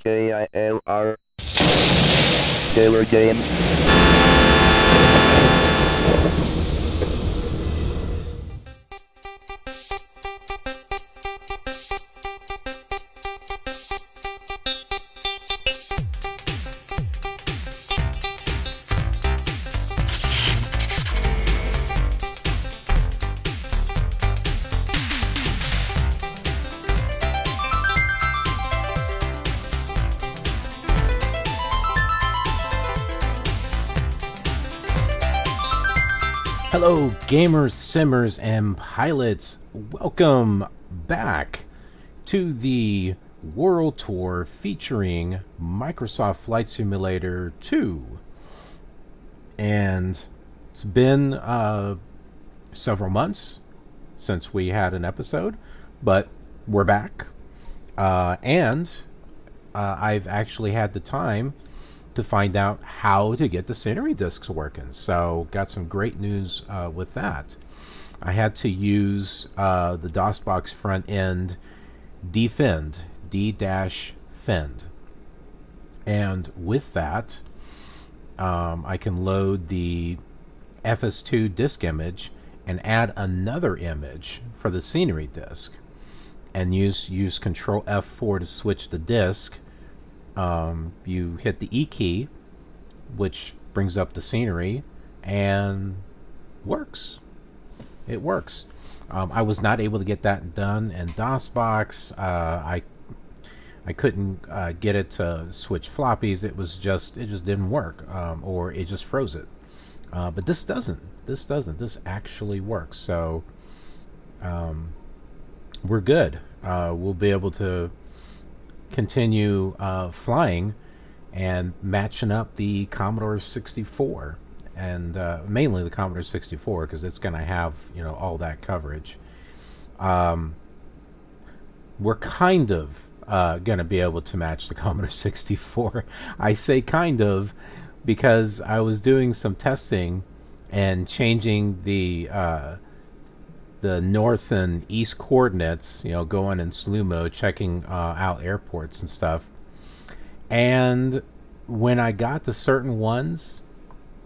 KILR Killer Game. Hello, gamers, simmers, and pilots. Welcome back to the World Tour featuring Microsoft Flight Simulator 2. And it's been several months since we had an episode, but we're back. And I've actually had the time to find out how to get the scenery discs working. So got some great news with that. I had to use the DOSBox front end defend, D-fend. And with that, I can load the FS2 disk image and add another image for the scenery disk and use Control F4 to switch the disk. You hit the E key, which brings up the scenery, and works. It works. I was not able to get that done in DOSBox. I couldn't get it to switch floppies. It just didn't work, or it just froze it. But this doesn't. This actually works. So we're good. We'll be able to continue flying and matching up the Commodore 64, and mainly the Commodore 64 because it's going to have all that coverage. We're kind of going to be able to match the Commodore 64. I say kind of because I was doing some testing and changing the north and east coordinates, going in slew mode, checking out airports and stuff. And when I got to certain ones,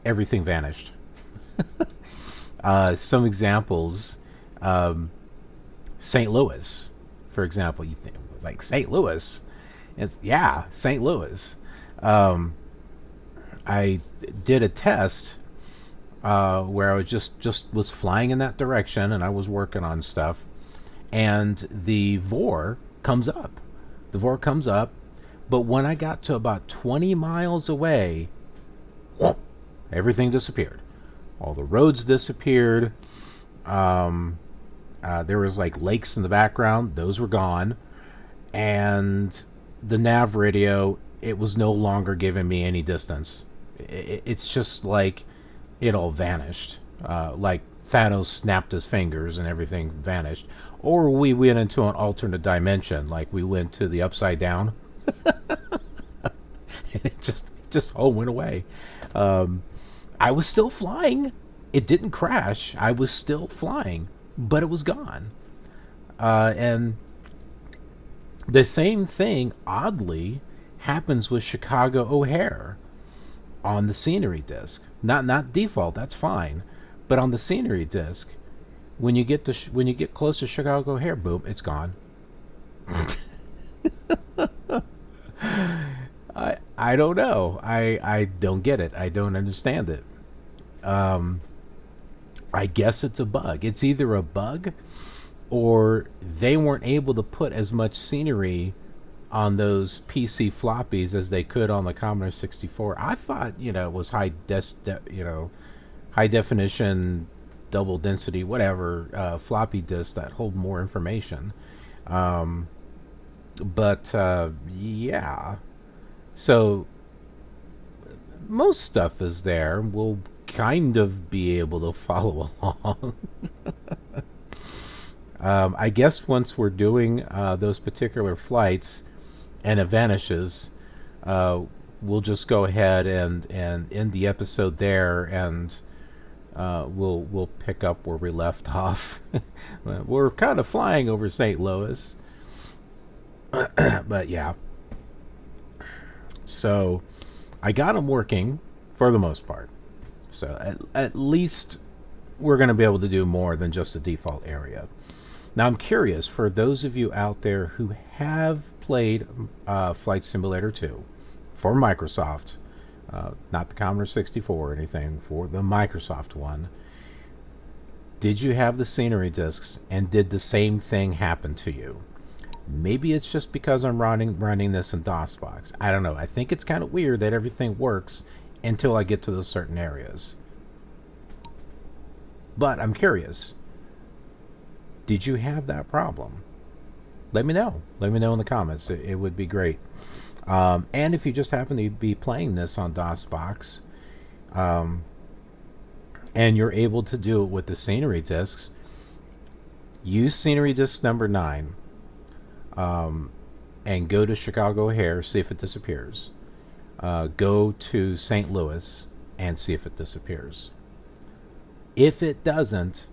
everything vanished. Some examples, St. Louis, for example. You think, like, St. Louis? Yeah, St. Louis. I did a test where I was just was flying in that direction, and I was working on stuff, and the VOR comes up. But when I got to about 20 miles away, whoop, everything disappeared. All the roads disappeared. There was like lakes in the background; those were gone, and the nav radio, it was no longer giving me any distance. It's just like it all vanished. Like Thanos snapped his fingers and everything vanished. Or we went into an alternate dimension, like we went to the upside down. And it just all went away. I was still flying. It didn't crash. I was still flying, but it was gone. And the same thing, oddly, happens with Chicago O'Hare on the scenery disk. Not default, that's fine, but on the scenery disk, when you get close to Chicago O'Hare, boom, it's gone. I don't know. I don't get it. I don't understand it. I guess it's a bug. It's either a bug or they weren't able to put as much scenery on those PC floppies as they could on the Commodore 64. I thought, it was high definition, double density, whatever, floppy disks that hold more information. But yeah. So most stuff is there. We'll kind of be able to follow along. I guess once we're doing those particular flights and it vanishes, we'll just go ahead and end the episode there, and we'll pick up where we left off. We're kind of flying over St. Louis, but yeah. So I got them working for the most part. So at least we're going to be able to do more than just the default area. Now I'm curious, for those of you out there who have played Flight Simulator 2 for Microsoft, not the Commodore 64 or anything, for the Microsoft one, did you have the scenery discs, and did the same thing happen to you? Maybe it's just because I'm running this in DOSBox. I don't know. I think it's kind of weird that everything works until I get to those certain areas. But I'm curious. Did you have that problem? Let me know. Let me know in the comments. It would be great. And if you just happen to be playing this on DOSBox, and you're able to do it with the scenery discs, use scenery disc number 9, and go to Chicago O'Hare, see if it disappears. Go to St. Louis and see if it disappears. If it doesn't,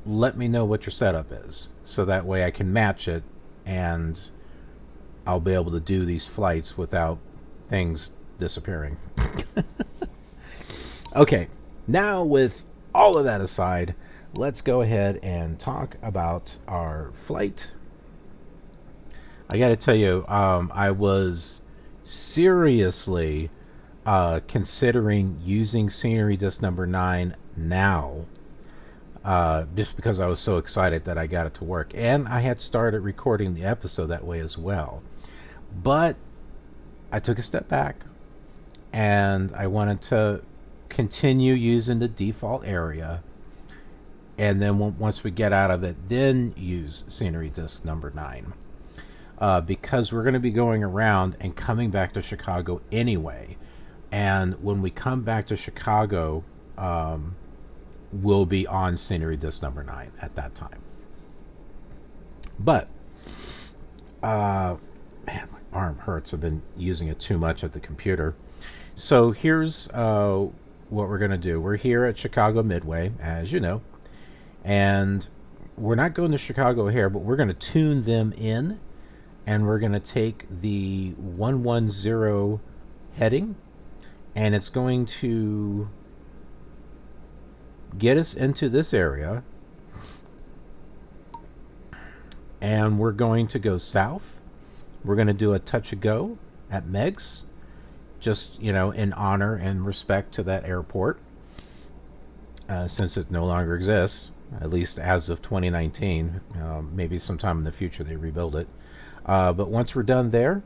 let me know what your setup is, so that way I can match it and I'll be able to do these flights without things disappearing. Okay, now with all of that aside, let's go ahead and talk about our flight. I got to tell you, I was seriously considering using scenery disc number 9 now, just because I was so excited that I got it to work, and I had started recording the episode that way as well. But I took a step back and I wanted to continue using the default area, and then once we get out of it, then use scenery disc number 9, because we're going to be going around and coming back to Chicago anyway, and when we come back to Chicago, we'll be on scenery disc number 9 at that time. But man, my arm hurts. I've been using it too much at the computer. So here's what we're going to do. We're here at Chicago Midway, as you know, and we're not going to Chicago O'Hare, but we're going to tune them in, and we're going to take the 110 heading, and it's going to get us into this area, and we're going to go south. We're going to do a touch and go at Meigs, just, you know, in honor and respect to that airport, since it no longer exists, at least as of 2019. Maybe sometime in the future they rebuild it. But once we're done there,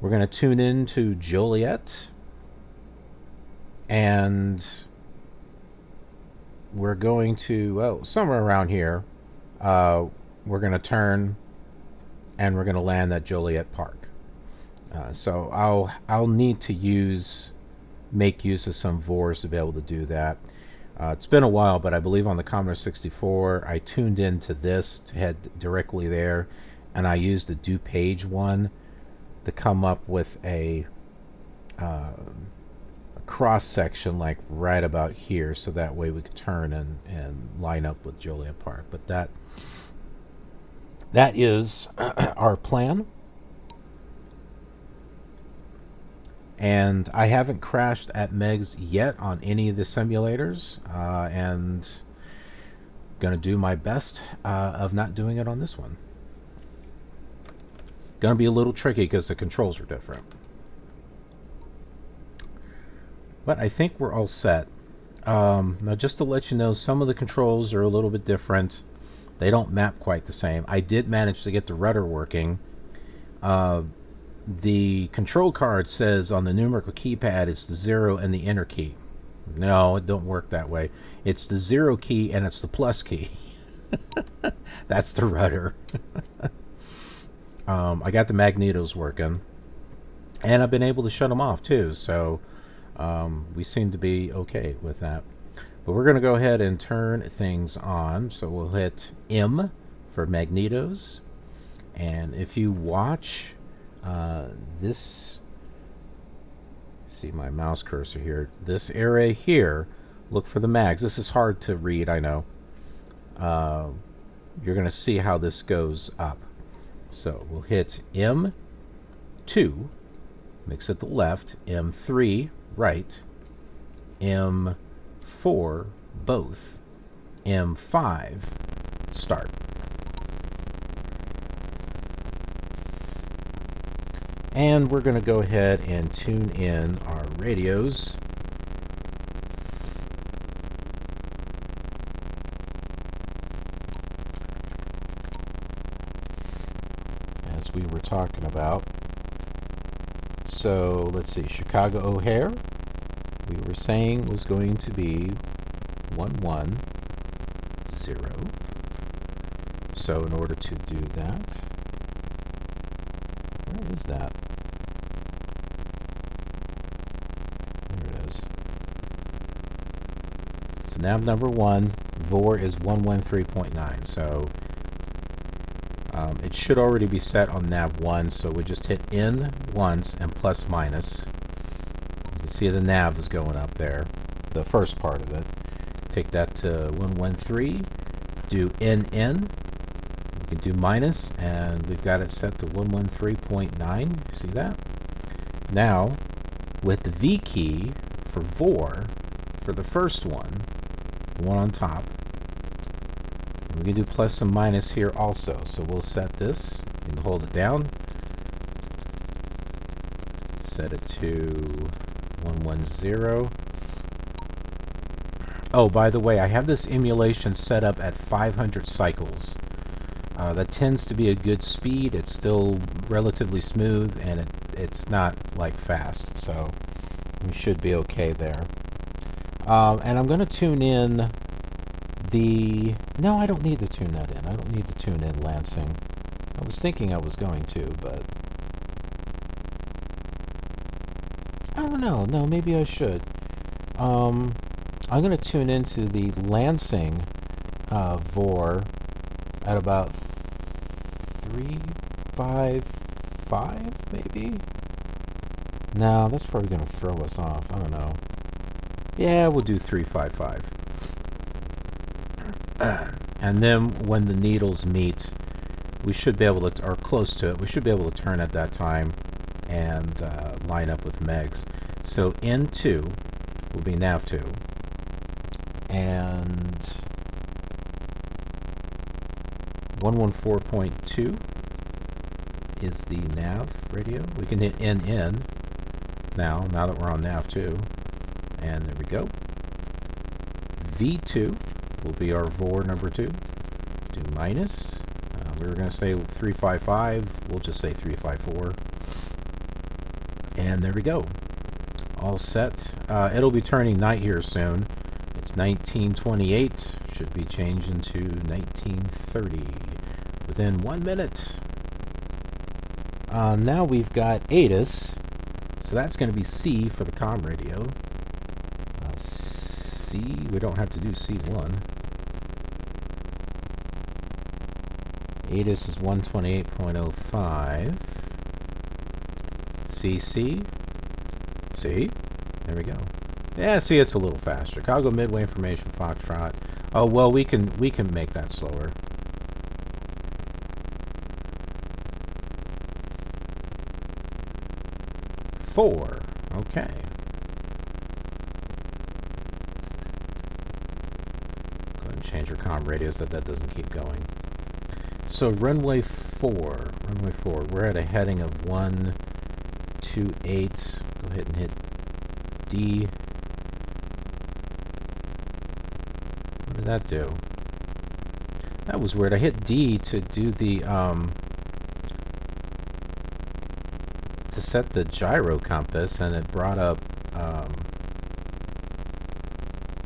we're going to tune in to Joliet, and we're going to, well, somewhere around here, we're going to turn and we're going to land at Joliet Park. So I'll need to make use of some VORs to be able to do that. It's been a while, but I believe on the Commodore 64 I tuned into this to head directly there, and I used the DuPage one to come up with a cross section like right about here, so that way we could turn and line up with Joliet Park. But that is our plan. And I haven't crashed at Meigs yet on any of the simulators, and gonna do my best of not doing it on this one. Gonna be a little tricky because the controls are different. But I think we're all set. Now, just to let you know, some of the controls are a little bit different. They don't map quite the same. I did manage to get the rudder working. The control card says on the numerical keypad it's the 0 and the enter key. No, it don't work that way. It's the 0 key and it's the plus key. That's the rudder. I got the magnetos working, and I've been able to shut them off too, so we seem to be okay with that. But we're going to go ahead and turn things on. So we'll hit M for magnetos, and if you watch this, see my mouse cursor here, this area here, look for the mags. This is hard to read, I know. You're going to see how this goes up. So we'll hit M2, Mix at the left, M3 right, M4 both, M5 start. And we're going to go ahead and tune in our radios. As we were talking about. So let's see, Chicago O'Hare, we were saying was going to be 110. So in order to do that, where is that? There it is. So nav number 1, VOR is 113.9. So it should already be set on nav 1, so we just hit N once and plus minus. You can see the nav is going up there, the first part of it. Take that to 113, do NN, we can do minus, and we've got it set to 113.9. See that? Now, with the V key for VOR, for the first one, the one on top, we can do plus and minus here also. So we'll set this, you can hold it down, set it to 110. Oh, by the way, I have this emulation set up at 500 cycles. That tends to be a good speed. It's still relatively smooth, and it's not like fast, so we should be okay there. And I'm going to tune in the... No, I don't need to tune that in. I don't need to tune in Lansing. I was thinking I was going to, but... I don't know. No, maybe I should. I'm going to tune into the Lansing VOR at about 355, maybe? No, that's probably going to throw us off. I don't know. Yeah, we'll do 355. And then when the needles meet, we should be able to, or close to it, we should be able to turn at that time and line up with Meigs. So N2 will be nav2. And 114.2 is the nav radio. We can hit NN now that we're on nav2. And there we go. V2 will be our VOR number 2. Do minus. We were going to say 355. We'll just say 354. And there we go. All set. It'll be turning night here soon. It's 1928. Should be changing to 1930 within 1 minute. Now we've got ATIS. So that's going to be C for the comm radio. C, we don't have to do C1. ATIS is 128.05. CC. See? There we go. Yeah, see, it's a little faster. Chicago Midway Information Foxtrot. Oh, well, we can make that slower. Four. Okay. Go ahead and change your comm radios so that doesn't keep going. So runway 4. We're at a heading of 128. Go ahead and hit D. What did that do? That was weird. I hit D to do the to set the gyro compass, and it brought up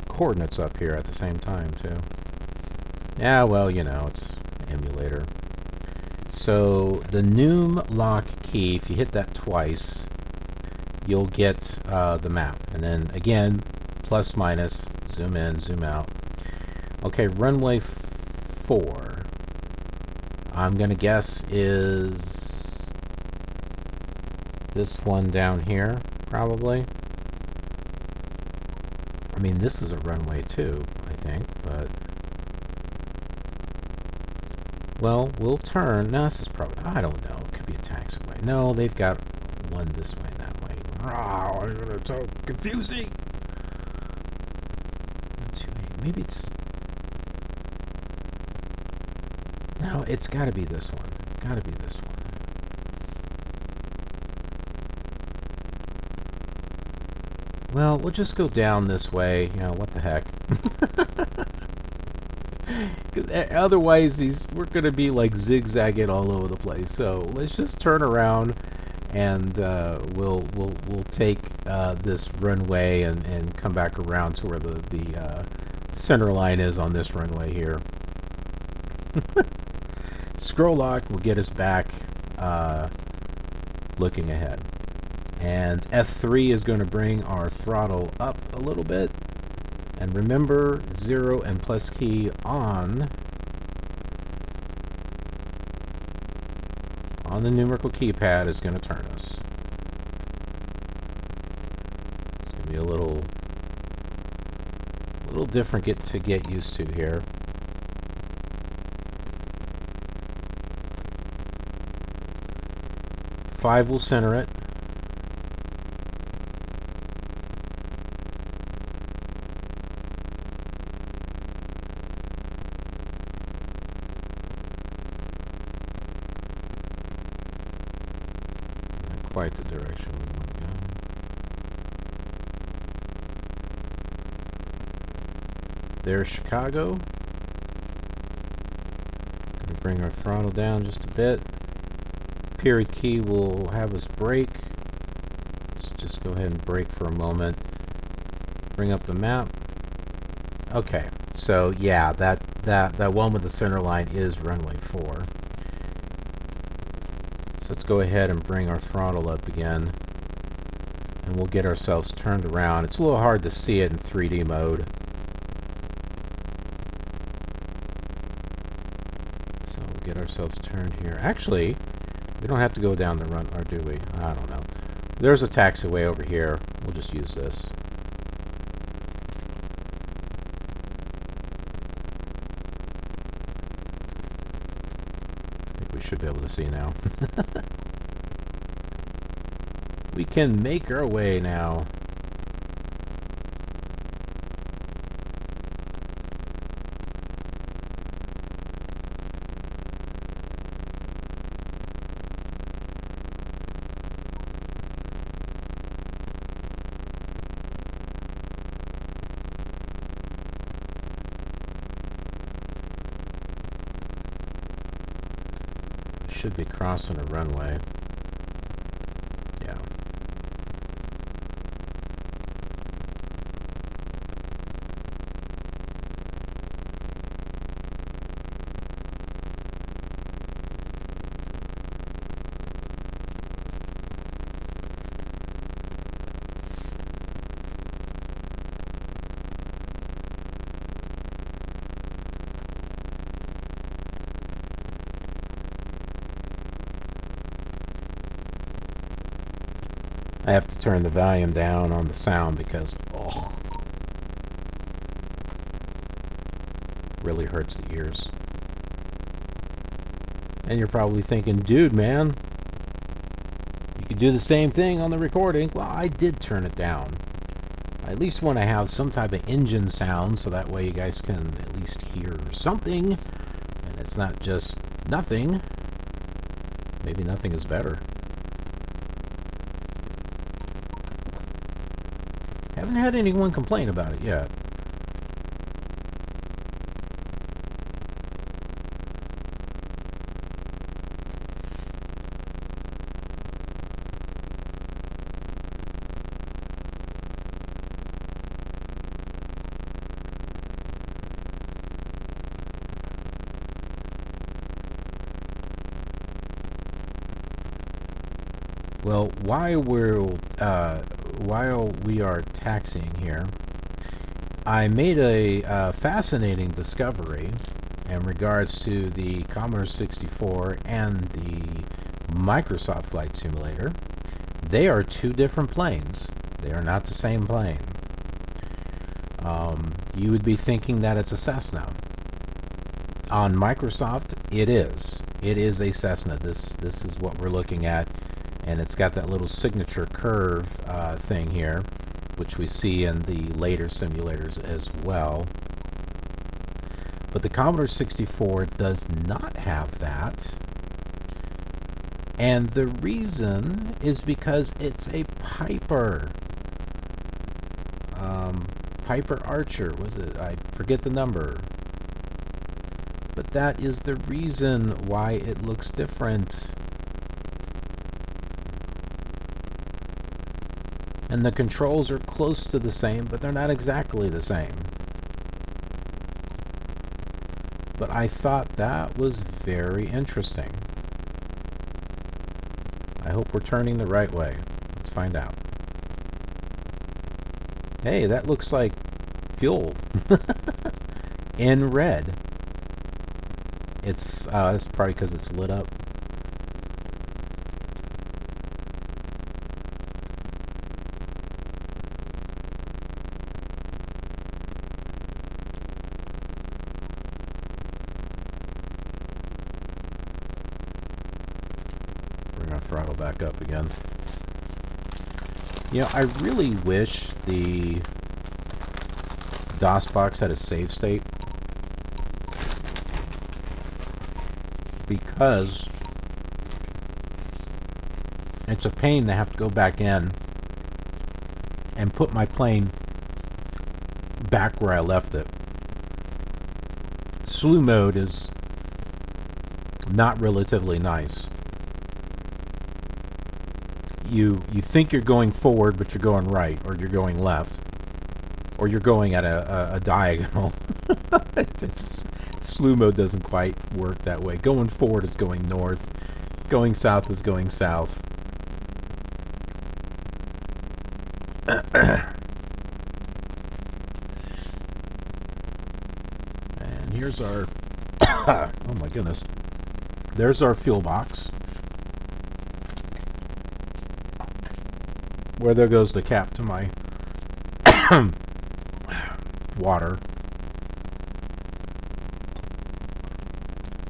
coordinates up here at the same time too. Yeah, well, you know, it's an emulator. So the Noom lock key, if you hit that twice, you'll get the map. And then again, plus minus, zoom in, zoom out. Okay, runway 4, I'm going to guess is this one down here, probably. I mean, this is a runway 2, I think, but... Well, we'll turn. No, this is probably... I don't know. It could be a taxiway. No, they've got one this way now. Oh, it's so confusing. 128. Maybe it's... No, it's got to be this one. Got to be this one. Well, we'll just go down this way. You know, what the heck. Because otherwise, we're going to be like zigzagging all over the place. So let's just turn around, and we'll take this runway and come back around to where the center line is on this runway here. Scroll lock will get us back looking ahead. And F3 is going to bring our throttle up a little bit. And remember, 0 and plus key on the numerical keypad is going to turn us. It's going to be a little different to get used to here. Five will center it. Quite the direction we want to go. There's Chicago. Going to bring our throttle down just a bit. Period key will have us brake. Let's just go ahead and brake for a moment. Bring up the map. Okay, so yeah, that one with the center line is runway 4. So let's go ahead and bring our throttle up again, and we'll get ourselves turned around. It's a little hard to see it in 3D mode. So we'll get ourselves turned here. Actually, we don't have to go down the run, or do we? I don't know. There's a taxiway over here. We'll just use this. I think we should be able to see now. We can make our way now. Should be crossing a runway. Yeah. I have to turn the volume down on the sound because, oh, really hurts the ears. And you're probably thinking, dude, man, you could do the same thing on the recording. Well, I did turn it down. I at least want to have some type of engine sound so that way you guys can at least hear something. And it's not just nothing. Maybe nothing is better. Haven't had anyone complain about it yet. Well, while we are taxiing here, I made a fascinating discovery in regards to the Commodore 64 and the Microsoft Flight Simulator. They are two different planes. They are not the same plane. You would be thinking that it's a Cessna. On Microsoft, it is. It is a Cessna. This is what we're looking at. And it's got that little signature curve thing here, which we see in the later simulators as well. But the Commodore 64 does not have that. And the reason is because it's a Piper. Piper Archer, was it? I forget the number. But that is the reason why it looks different. And the controls are close to the same, but they're not exactly the same. But I thought that was very interesting. I hope we're turning the right way. Let's find out. Hey, that looks like fuel in red. It's probably because it's lit up. Bring our throttle back up again. You know, I really wish the DOS box had a save state, because it's a pain to have to go back in and put my plane back where I left it. Slew mode is not relatively nice. You think you're going forward, but you're going right, or you're going left, or you're going at a diagonal. Slew mode doesn't quite work that way. Going forward is going north. Going south is going south. And here's our... oh my goodness. There's our fuel box. Where there goes the cap to my water.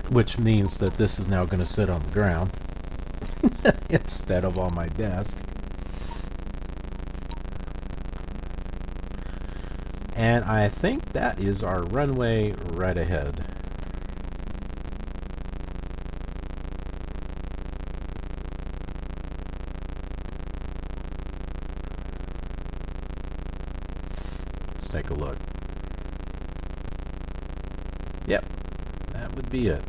Which means that this is now going to sit on the ground instead of on my desk. And I think that is our runway right ahead. Let's take a look. Yep, that would be it.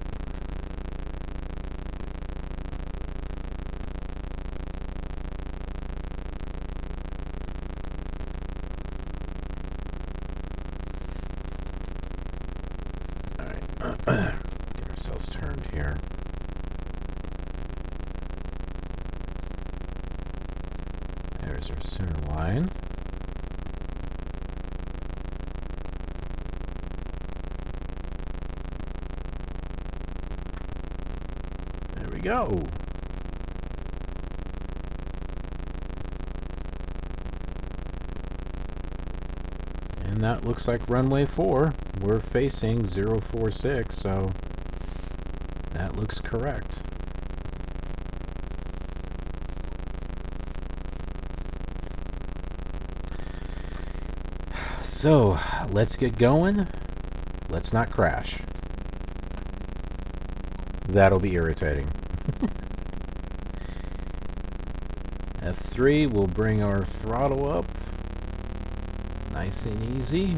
Get ourselves turned here. There's our center line. There we go. And that looks like runway 4. We're facing 046, so that looks correct. So, let's get going. Let's not crash. That'll be irritating. F3 will bring our throttle up. Nice and easy.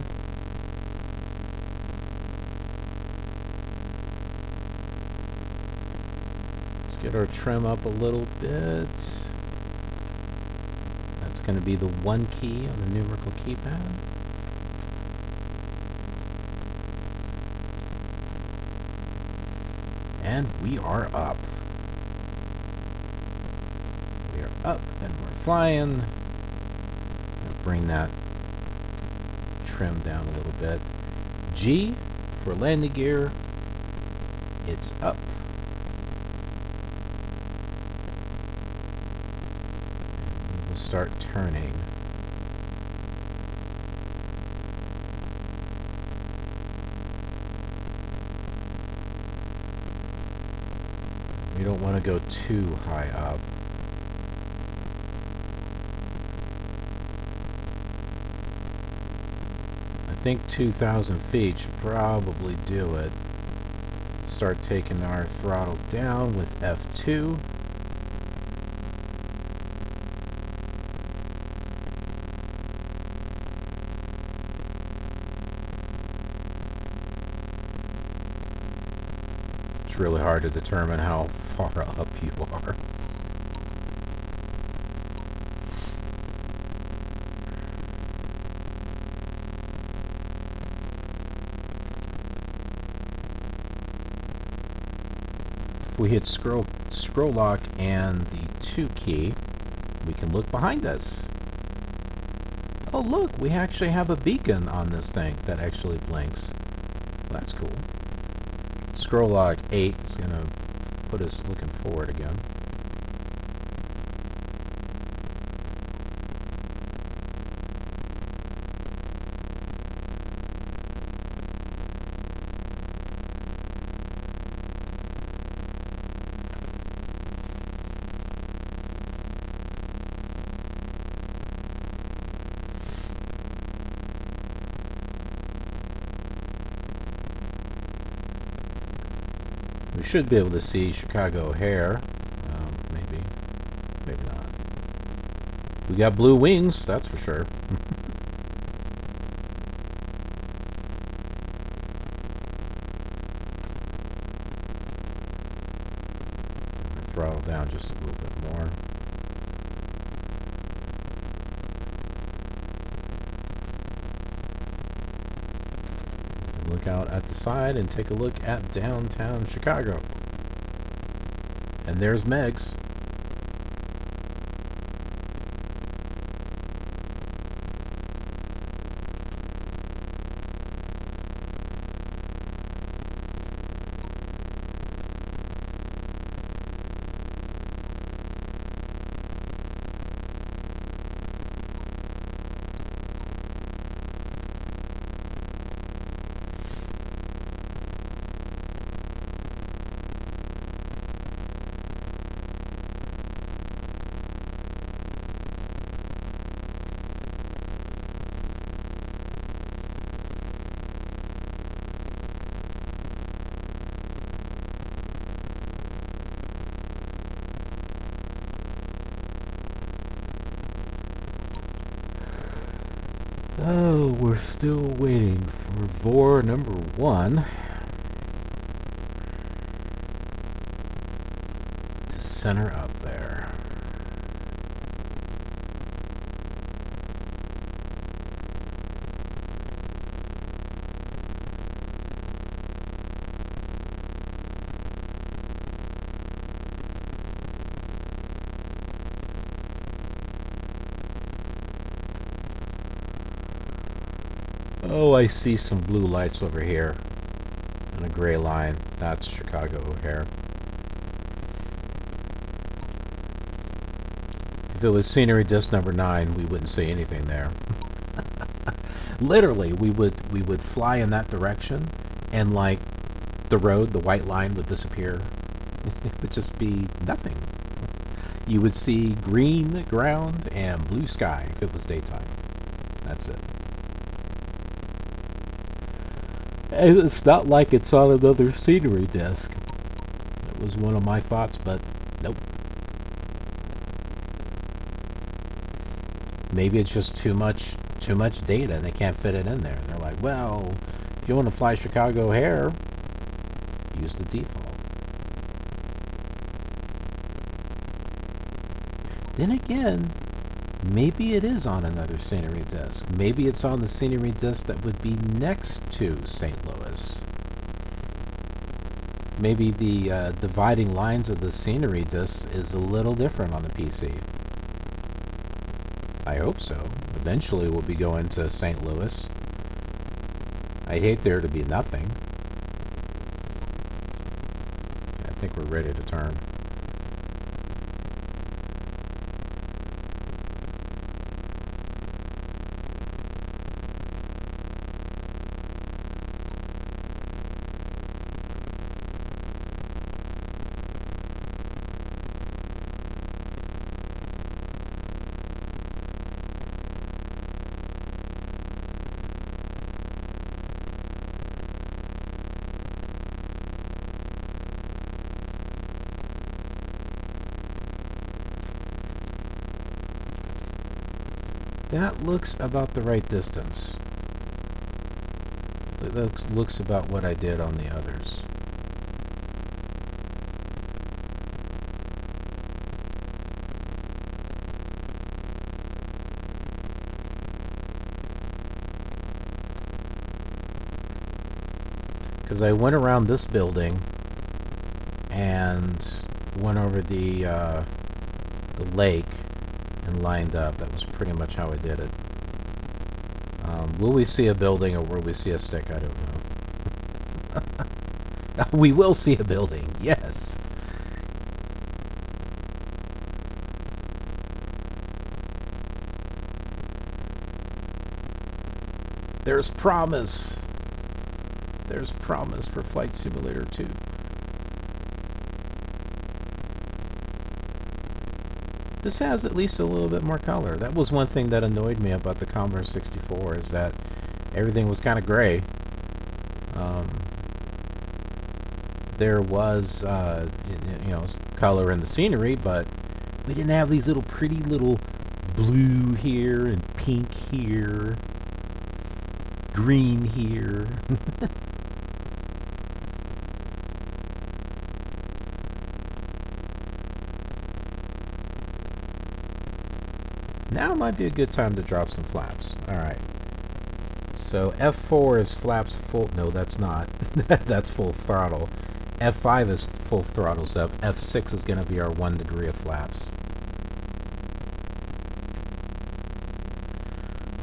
Let's get our trim up a little bit. That's going to be the 1 key on the numerical keypad. And we are up. We are up and we're flying. Bring that trim down a little bit. G for landing gear. It's up. And we'll start turning. We don't want to go too high up. think 2,000 feet should probably do it. Start taking our throttle down with F2. It's really hard to determine how far up you are. If we hit scroll lock and the 2 key, we can look behind us. Oh look, we actually have a beacon on this thing that actually blinks. Well, that's cool. Scroll lock 8 is going to put us looking forward again. We should be able to see Chicago O'Hare. Maybe. Maybe not. We got blue wings, that's for sure. Throttle down just a little bit more. Look out at the side and take a look at downtown Chicago. And there's Meigs. Oh, we're still waiting for VOR number 1 to center up there. Oh, I see some blue lights over here and a gray line. That's Chicago O'Hare. If it was scenery disc number 9, we wouldn't see anything there. Literally, we would fly in that direction, and like the road, the white line would disappear. It would just be nothing. You would see green ground and blue sky if it was daytime. That's it. And it's not like it's on another scenery disc. That was one of my thoughts, but nope. Maybe it's just too much data and they can't fit it in there. They're like, well, if you want to fly Chicago O'Hare, use the default. Then again, maybe it is on another scenery disc. Maybe it's on the scenery disc that would be next to St. Louis. Maybe the dividing lines of the scenery disc is a little different on the PC. I hope so. Eventually we'll be going to St. Louis. I'd hate there to be nothing. I think we're ready to turn. That looks about the right distance. It looks about what I did on the others. Because I went around this building and went over the lake and lined up. That was pretty much how I did it. Will we see a building or will we see a stick? I don't know. We will see a building, yes. There's promise. There's promise for Flight Simulator 2. This has at least a little bit more color. That was one thing that annoyed me about the Commodore 64, is that everything was kind of gray. There was, color in the scenery, but we didn't have these little pretty little blue here and pink here, green here. Now might be a good time to drop some flaps. Alright. So F4 is flaps full. No, that's not. That's full throttle. F5 is full throttles up. F6 is going to be our 1 degree of flaps.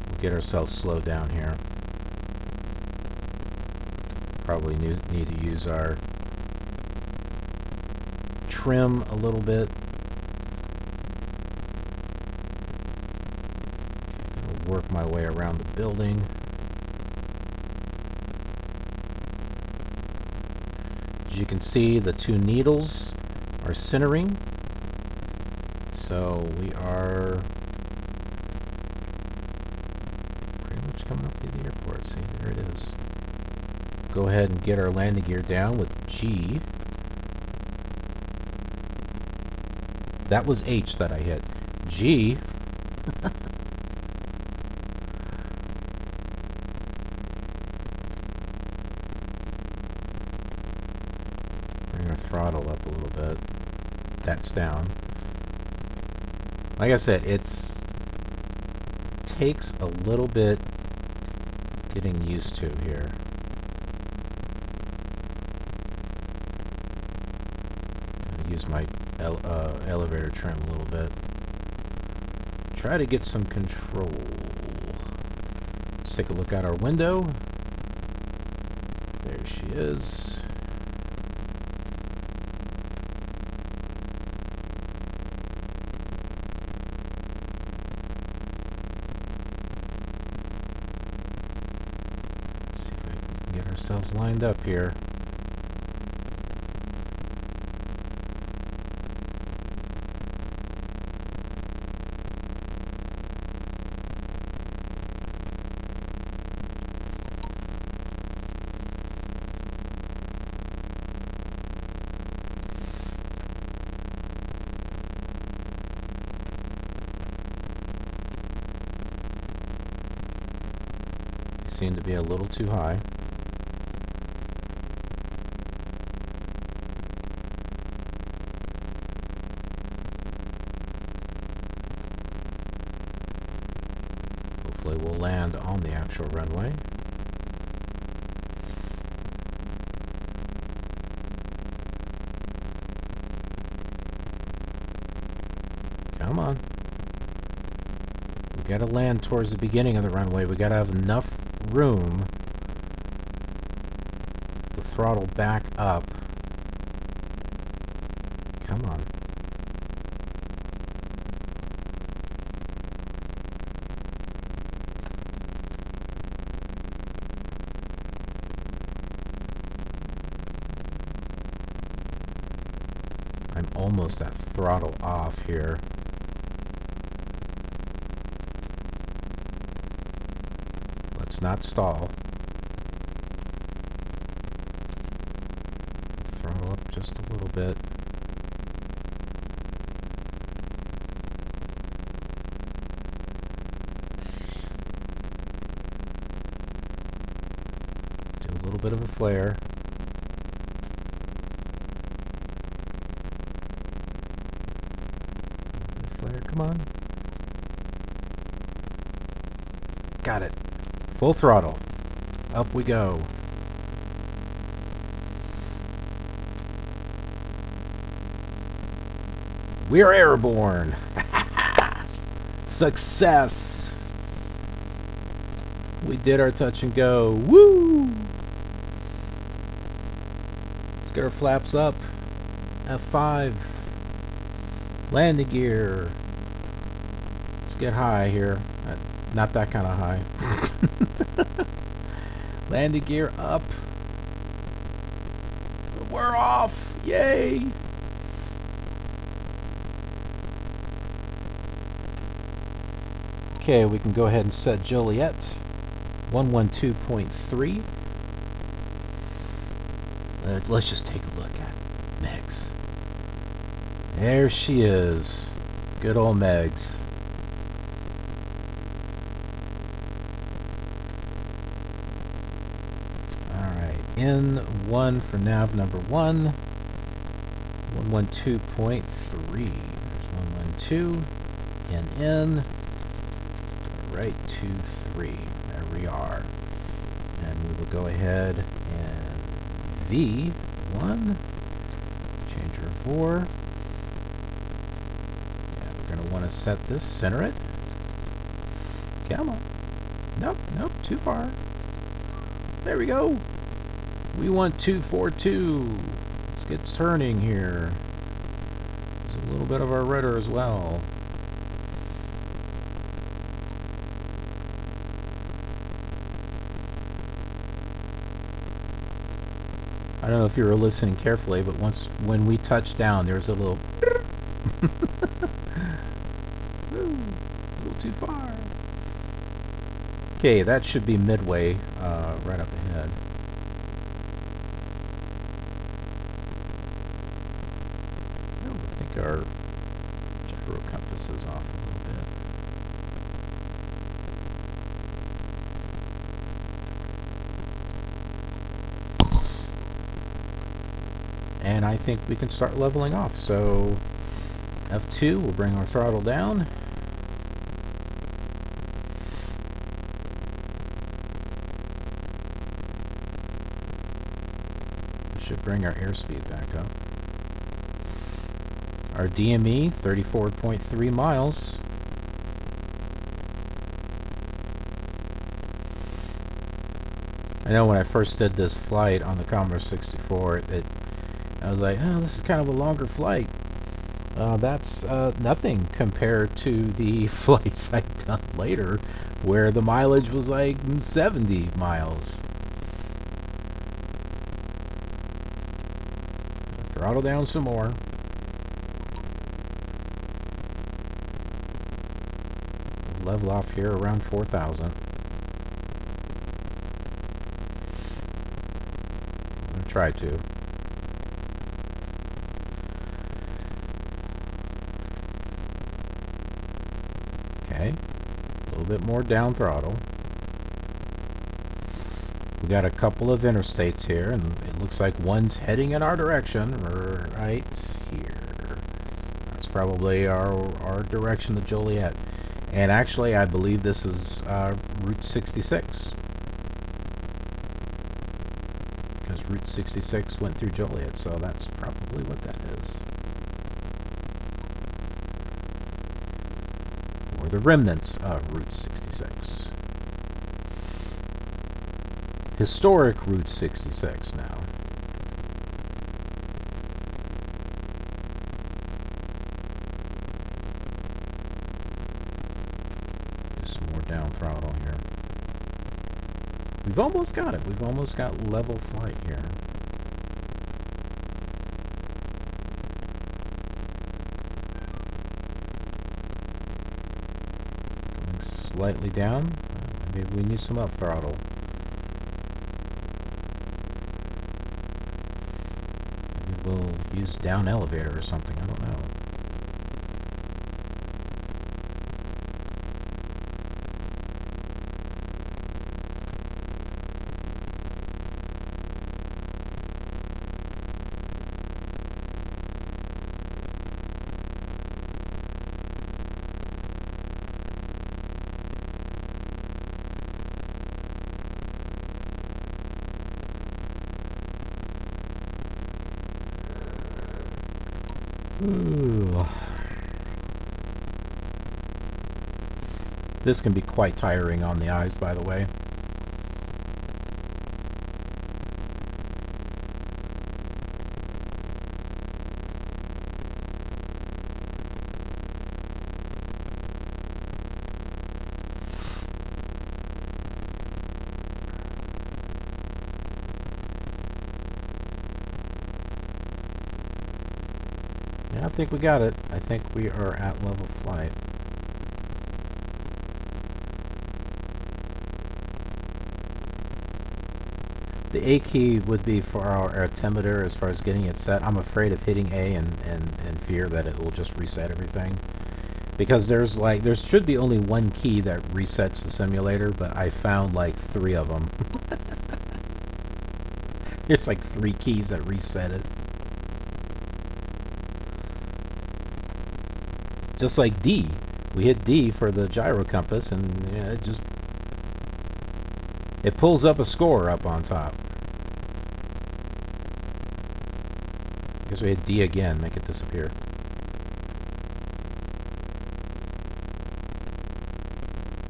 We'll get ourselves slowed down here. Probably need to use our trim a little bit. Work my way around the building. As you can see, the two needles are centering. So we are pretty much coming up to the airport. See, there it is. Go ahead and get our landing gear down with G. That was H that I hit. G. Throttle up a little bit. That's down. Like I said, takes a little bit getting used to here. Use my elevator trim a little bit. Try to get some control. Let's take a look out our window. There she is. Get ourselves lined up here. We seem to be a little too high. Hopefully we'll land on the actual runway. Come on. We gotta land towards the beginning of the runway. We gotta have enough room to throttle back up. Come on. I'm almost at throttle off here. Let's not stall. Throttle up just a little bit. a little bit of a flare. Flare, come on. Got it. Full throttle. Up we go. We're airborne. Success. We did our touch and go. Woo! Let's get our flaps up. F5. Landing gear. Let's get high here. Not that kind of high. Landing gear up. We're off. Yay! Okay, we can go ahead and set Joliet 112.3. Let's just take a look at Meigs. There she is. Good old Meigs. Alright, N1 for nav number 1. 112.3. There's 112. NN. Right, 2, 3. There we are. And we will go ahead and V1. Change our VOR. And we're going to want to set this, center it. Come on. Nope, nope, too far. There we go. We want 242. Let's get turning here. There's a little bit of our rudder as well. I don't know if you were listening carefully, but when we touched down, there's a little Ooh, a little too far. Okay, that should be Midway, right up ahead. Oh, I think our gyro compass is off a little bit. And I think we can start leveling off. So F2 will bring our throttle down. This should bring our airspeed back up. Our DME, 34.3 miles. I know when I first did this flight on the Commodore 64, I was like, oh, this is kind of a longer flight. That's nothing compared to the flights I've done later, where the mileage was like 70 miles. Throttle down some more. Level off here around 4,000. I'm going to try to. Okay, a little bit more down throttle. We got a couple of interstates here, and it looks like one's heading in our direction, right here. That's probably our direction to Joliet. And actually, I believe this is Route 66. Because Route 66 went through Joliet, so that's probably what that is. Or the remnants of Route 66. Historic Route 66 now. Just some more down throttle here. We've almost got it. We've almost got level flight here. Going slightly down. Maybe we need some up throttle. Maybe we'll use down elevator or something. I don't know. Ooh. This can be quite tiring on the eyes, by the way. Yeah, I think we got it. I think we are at level flight. The A key would be for our altimeter as far as getting it set. I'm afraid of hitting A and fear that it will just reset everything. Because there should be only one key that resets the simulator, but I found like 3 of them. There's like 3 keys that reset it. Just like D. We hit D for the gyro compass, and yeah, it pulls up a score up on top. I guess we hit D again, make it disappear.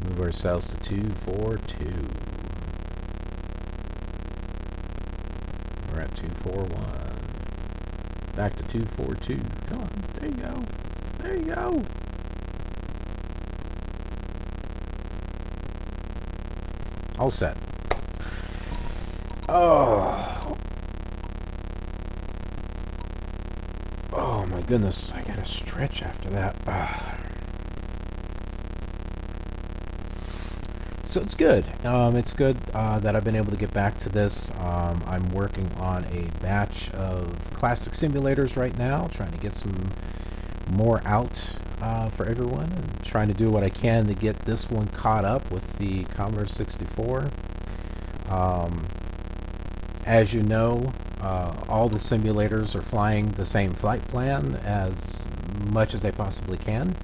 Move ourselves to 242. We're at 241. Back to 242. Come on, there you go. There you go. All set. Oh. Oh my goodness, I gotta stretch after that. So it's good. It's good that I've been able to get back to this. I'm working on a batch of classic simulators right now, trying to get some more out for everyone, and trying to do what I can to get this one caught up with the Commodore 64. As you know, all the simulators are flying the same flight plan as much as they possibly can.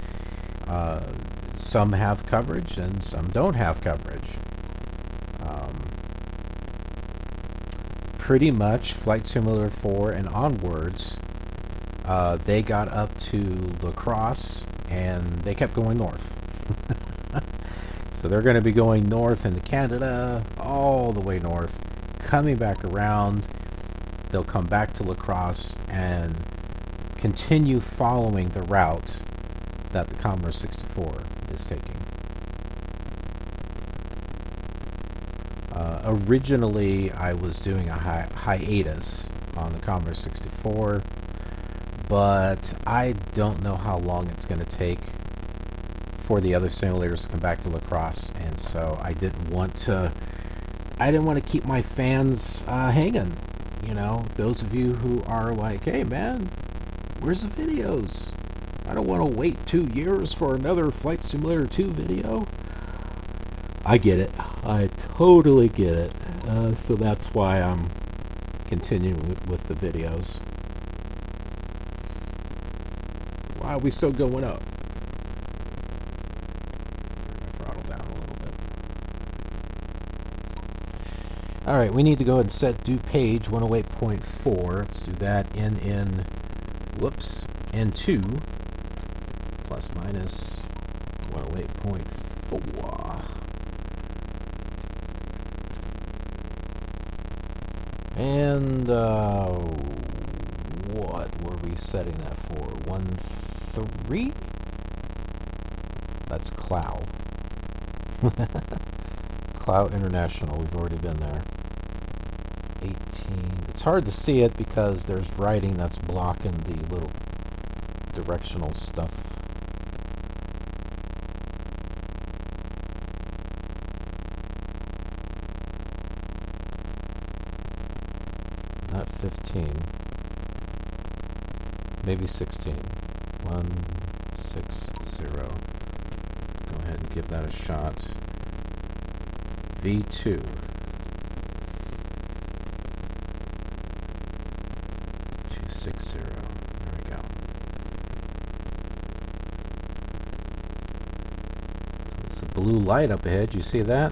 Some have coverage and some don't have coverage. Pretty much Flight Simulator 4 and onwards, they got up to La Crosse and they kept going north. So they're going to be going north into Canada, all the way north, coming back around. They'll come back to La Crosse and continue following the route that the Commodore 64 is taking. Originally, I was doing a hiatus on the Commodore 64, but I don't know how long it's going to take for the other simulators to come back to La Crosse, and so I didn't want to keep my fans hanging. You know, those of you who are like, hey man, where's the videos? I don't want to wait 2 years for another Flight Simulator 2 video. I get it. I totally get it. So that's why I'm continuing with the videos. Why are we still going up? Throttle down a little bit. Alright, we need to go ahead and set due page 108.4. Let's do that. N2 plus minus 108.4. And what were we setting that for? 1.3? That's Clow. Clow International. We've already been there. 18. It's hard to see it because there's writing that's blocking the little directional stuff. Not 15. Maybe 16. 160. Go ahead and give that a shot. V2. 260. There we go. There's a blue light up ahead. You see that?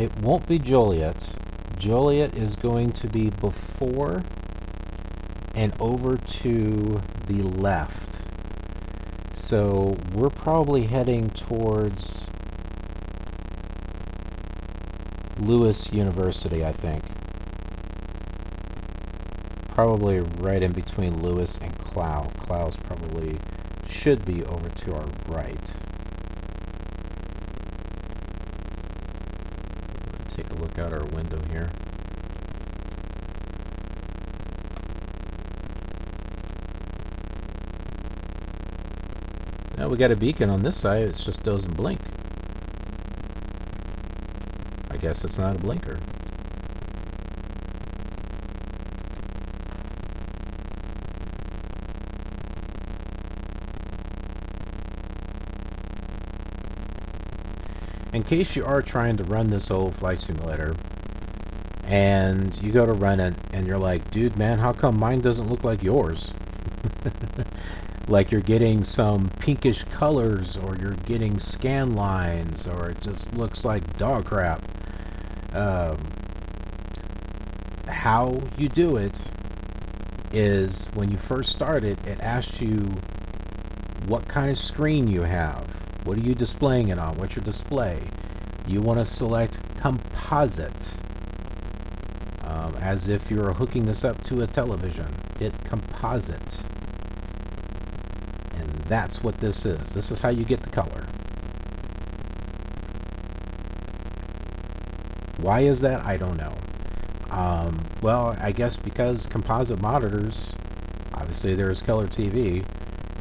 It won't be Joliet. Joliet is going to be before and over to the left. So we're probably heading towards Lewis University, I think. Probably right in between Lewis and Clow. Clow's probably should be over to our right. Take a look out our window here. Now we got a beacon on this side, it just doesn't blink. I guess it's not a blinker. In case you are trying to run this old flight simulator and you go to run it and you're like, dude, man, how come mine doesn't look like yours? Like you're getting some pinkish colors, or you're getting scan lines, or it just looks like dog crap. How you do it is when you first start it, it asks you what kind of screen you have. What are you displaying it on? What's your display? You want to select composite, as if you're hooking this up to a television. Hit composite. And that's what this is. This is how you get the color. Why is that? I don't know. Well, I guess because composite monitors, obviously there's color TV,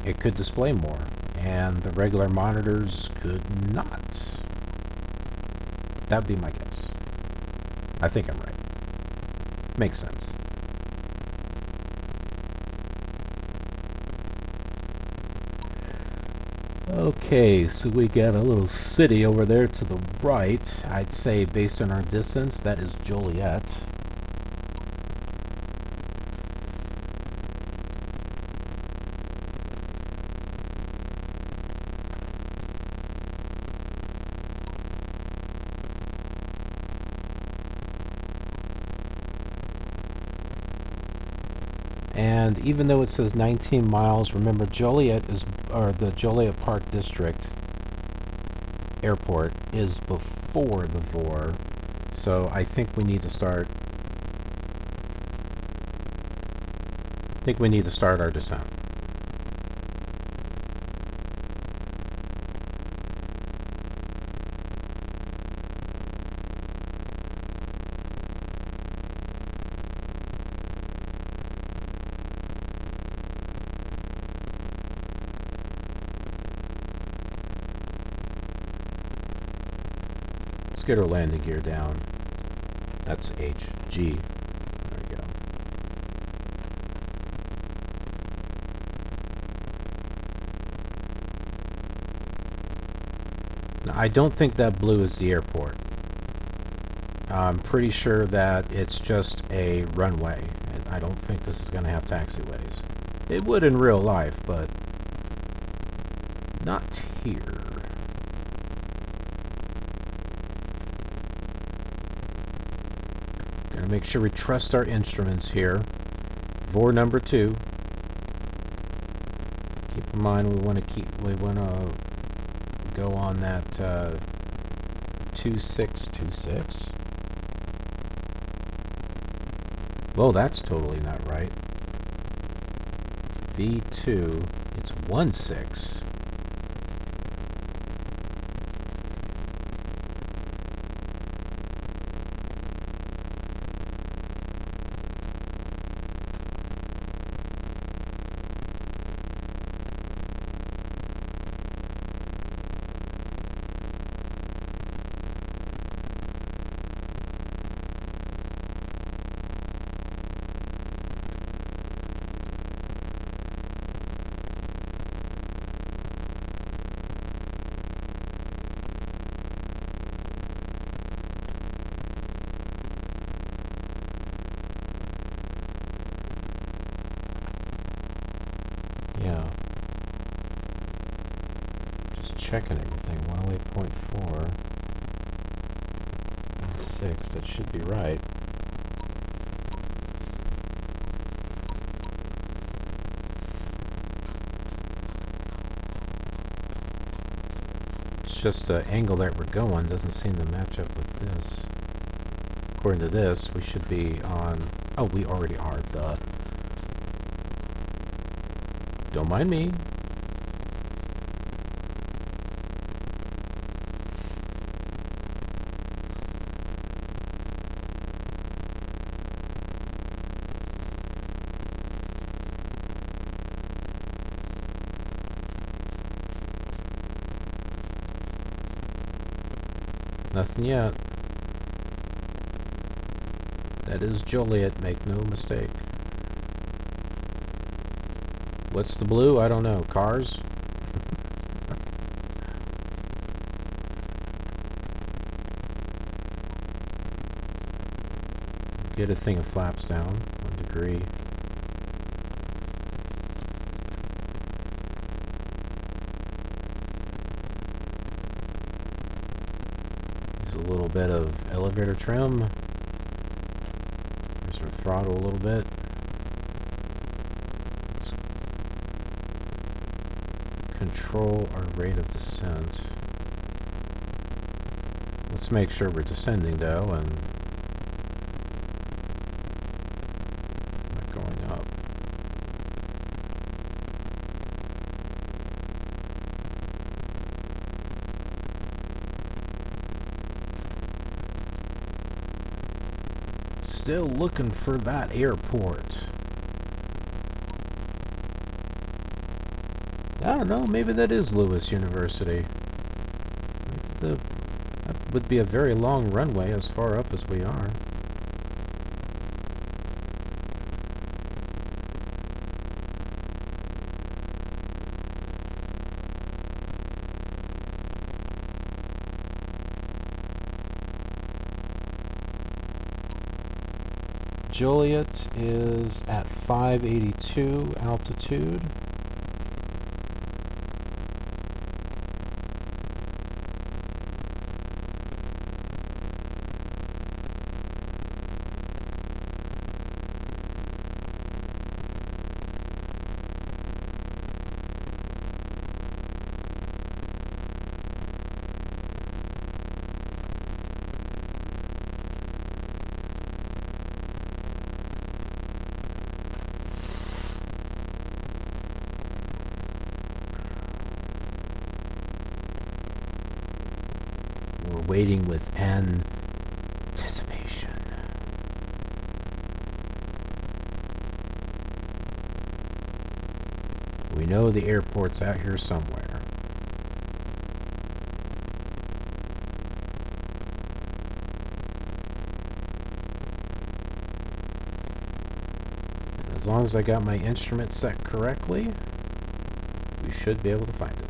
it could display more, and the regular monitors could not. That'd be my guess. I think I'm right. Makes sense. Okay, so we got a little city over there to the right. I'd say based on our distance, that is Joliet. And even though it says 19 miles, remember Joliet is, or the Joliet Park District Airport is before the VOR. So I think we need to start. Our descent. Let's get our landing gear down. That's HG. There we go. Now, I don't think that blue is the airport. I'm pretty sure that it's just a runway, and I don't think this is going to have taxiways. It would in real life, but not here. Gotta make sure we trust our instruments here. VOR number 2. Keep in mind we want to go on that 2626. Well, that's totally not right. V2, it's 16. Yeah. Just checking everything. 108.4. 6. That should be right. It's just the angle that we're going doesn't seem to match up with this. According to this, we should be on... Oh, we already are. Duh. Don't mind me. Nothing yet. That is Joliet, make no mistake. What's the blue? I don't know. Cars? Get a thing of flaps down. 1 degree. Use a little bit of elevator trim. There's our throttle a little bit. Let's control our rate of descent. Let's make sure we're descending though, and not going up. Still looking for that airport. I don't know, maybe that is Lewis University. Maybe that would be a very long runway as far up as we are. Joliet is at 582 altitude. We're waiting with anticipation. We know the airport's out here somewhere. And as long as I got my instrument set correctly, we should be able to find it.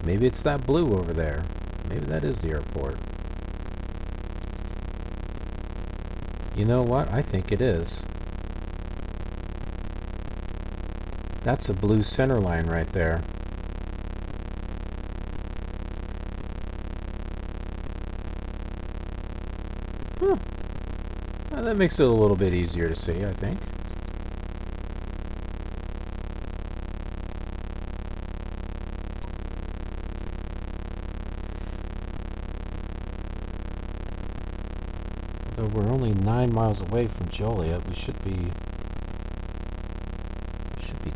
Maybe it's that blue over there. Maybe that is the airport. You know what? I think it is. That's a blue center line right there. Huh. Well, that makes it a little bit easier to see, I think. Though we're only 9 miles away from Joliet, we should be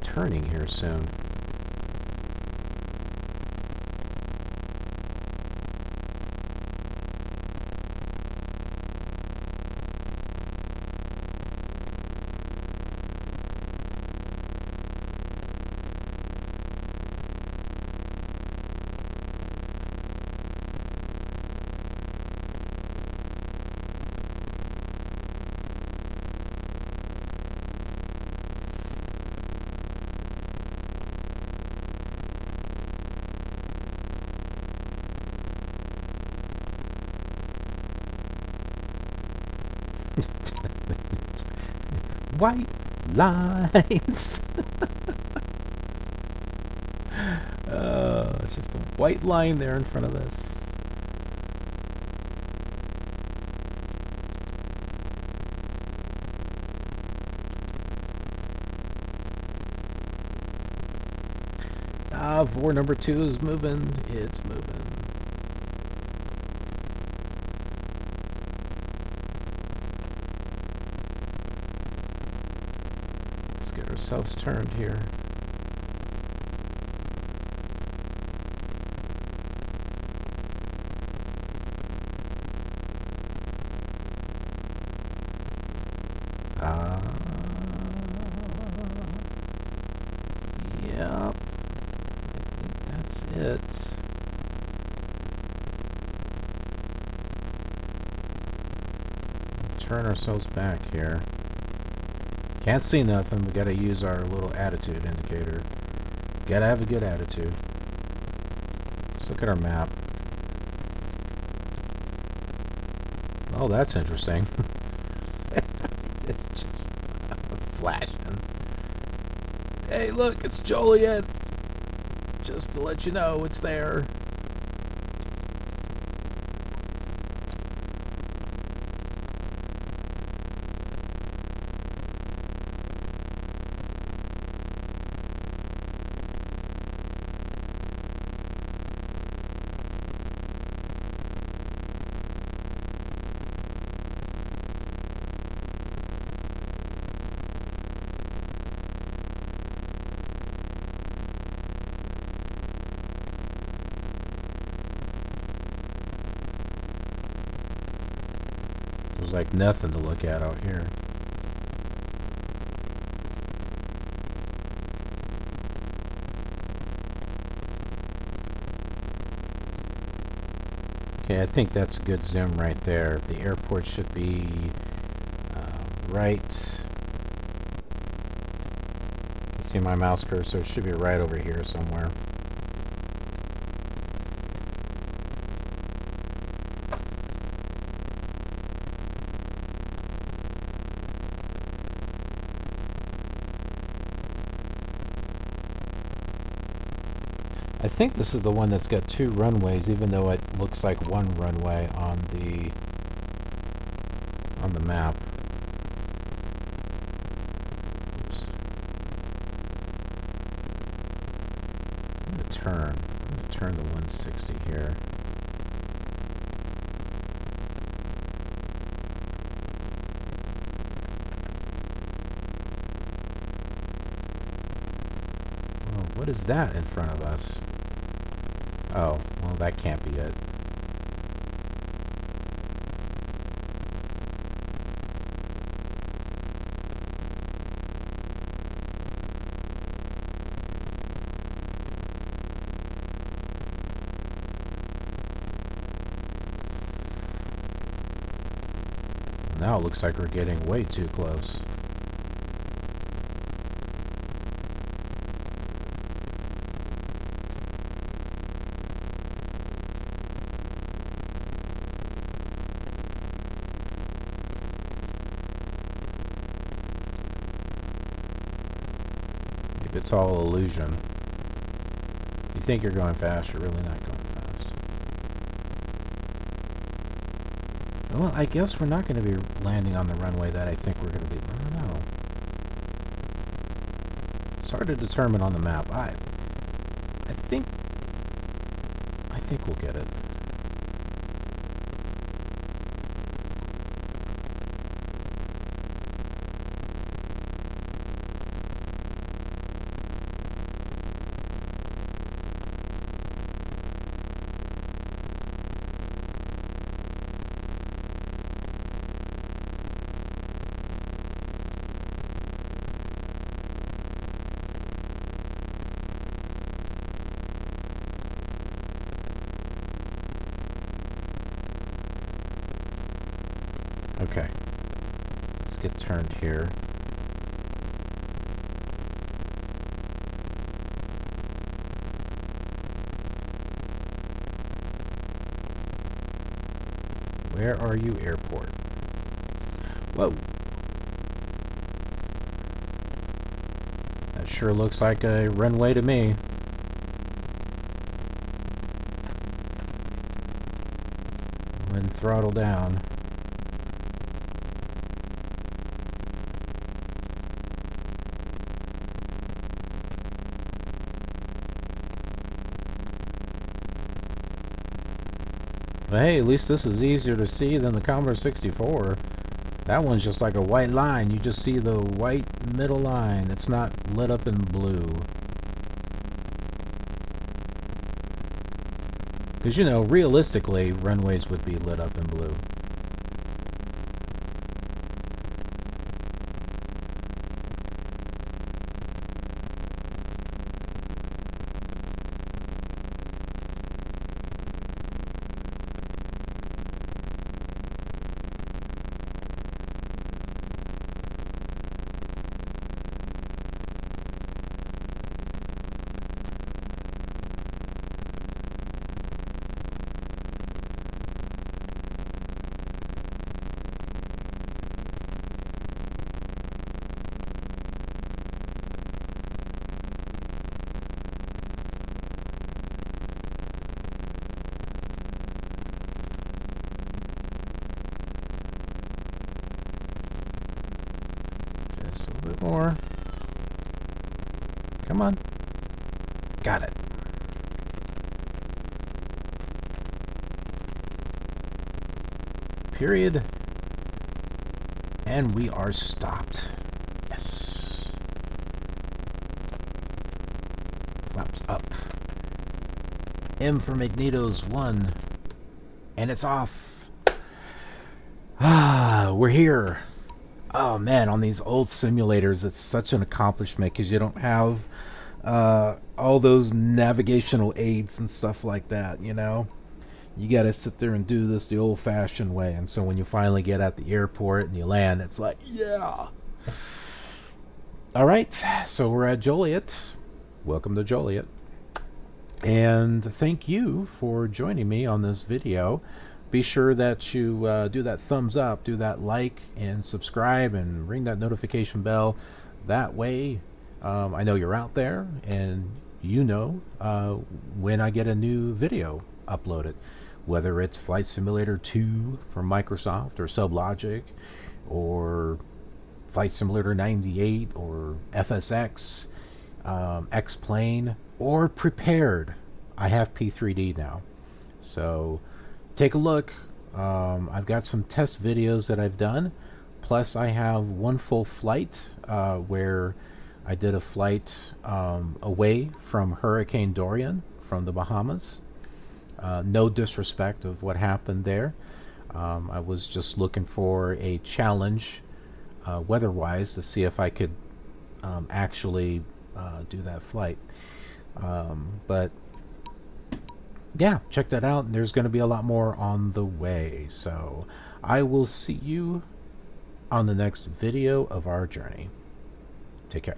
turning here soon. White lines. It's just a white line there in front of us. Vor number 2 is moving. It's moving. Let's get ourselves turned here. Yep. I think that's it. Turn ourselves back here. Can't see nothing. We gotta use our little attitude indicator. Gotta have a good attitude. Let's look at our map. Oh, that's interesting. It's just flashing. Hey, look, it's Joliet. Just to let you know, it's there. There's like nothing to look at out here. Okay, I think that's a good zoom right there. The airport should be right. You can see my mouse cursor. It should be right over here somewhere. I think this is the one that's got 2 runways, even though it looks like 1 runway on the map. Oops. I'm going to turn the 160 here. Well, what is that in front of us? Oh, well, that can't be it. Now it looks like we're getting way too close. It's all illusion. You think you're going fast, you're really not going fast. Well, I guess we're not going to be landing on the runway that I think we're going to be. I don't know. It's hard to determine on the map. I think we'll get it. Okay, let's get turned here. Where are you, airport? Whoa. That sure looks like a runway to me. When throttle down. But hey, at least this is easier to see than the Commodore 64. That one's just like a white line. You just see the white middle line. It's not lit up in blue. Because, you know, realistically, runways would be lit up in blue. Just a little bit more. Come on. Got it. Period. And we are stopped. Yes. Flaps up. M for Magneto's 1. And it's off. Ah, we're here. Oh man, on these old simulators, it's such an accomplishment because you don't have all those navigational aids and stuff like that, you know? You gotta sit there and do this the old-fashioned way, and so when you finally get at the airport and you land, it's like, yeah! Alright, so we're at Joliet. Welcome to Joliet. And thank you for joining me on this video. Be sure that you do that thumbs up, do that like, and subscribe, and ring that notification bell. That way, I know you're out there, and you know when I get a new video uploaded. Whether it's Flight Simulator 2 from Microsoft, or SubLogic, or Flight Simulator 98, or FSX, X-Plane, or Prepared. I have P3D now. So take a look. I've got some test videos that I've done. Plus I have one full flight where I did a flight away from Hurricane Dorian from the Bahamas. No disrespect of what happened there. I was just looking for a challenge weather-wise to see if I could actually do that flight. But yeah, check that out. There's going to be a lot more on the way. So I will see you on the next video of our journey. Take care.